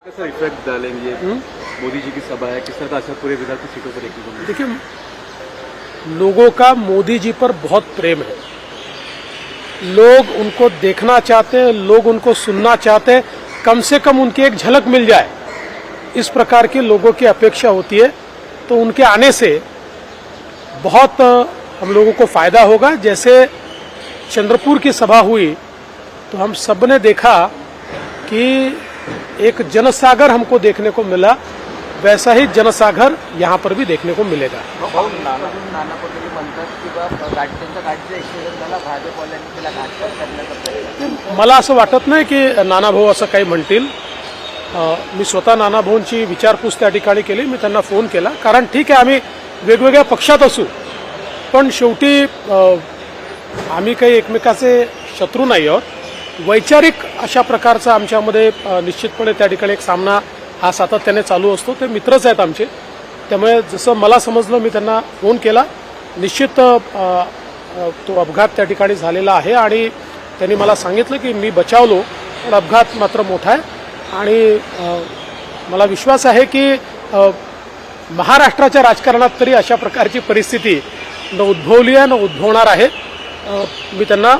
कैसा इफेक्ट डालेंगे मोदी जी की सभा है, किस तरह का असर पूरे विदर्भ की सीटों पर देखने को मिलेगा? देखिए, लोगों का मोदी जी पर बहुत प्रेम है। लोग उनको देखना चाहते हैं, लोग उनको सुनना चाहते हैं, कम से कम उनकी एक झलक मिल जाए, इस प्रकार की लोगों की अपेक्षा होती है। तो उनके आने से बहुत हम लोगों को फायदा होगा। जैसे चंद्रपुर की सभा हुई तो हम सब ने देखा कि एक जनसागर हमको देखने को मिला, वैसा ही जनसागर यहाँ पर भी देखने को मिलेगा। मला असं वाटत नाही की नानाभाऊ असं काही म्हणतील। मी स्वतः नानाभाऊंची विचारपूस त्या ठिकाणी केली। मी त्यांना फोन केला, कारण ठीक आहे आम्ही वेगवेगळ्या पक्षात असू, पण शेवटी आम्ही काही एकमेकाचे शत्रू नाही आहोत। वैचारिक अशा प्रकारचा आमच्यामध्ये निश्चितपणे त्या ठिकाणी एक सामना हा सातत्याने चालू असतो। ते मित्रच आहेत आमचे, त्यामुळे जसं मला समजलं मी त्यांना फोन केला। निश्चित तो अपघात त्या ठिकाणी झालेला आहे आणि त्यांनी मला सांगितलं की मी बचावलो, पण अपघात मात्र मोठा आहे। आणि मला विश्वास आहे की महाराष्ट्राच्या राजकारणात तरी अशा प्रकारची परिस्थिती न उद्भवली आहे न उद्भवणार आहे। मी त्यांना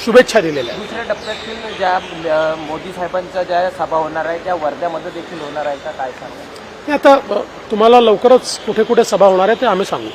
शुभेच्छा दिलेल्या आहेत। दुसऱ्या टप्प्यातील ज्या मोदी साहेबांच्या ज्या सभा होणार आहे त्या वर्ध्यामध्ये देखील होणार आहे का, काय सांगा? आता तुम्हाला लवकरच कुठे कुठे सभा होणार आहे ते आम्ही सांगू।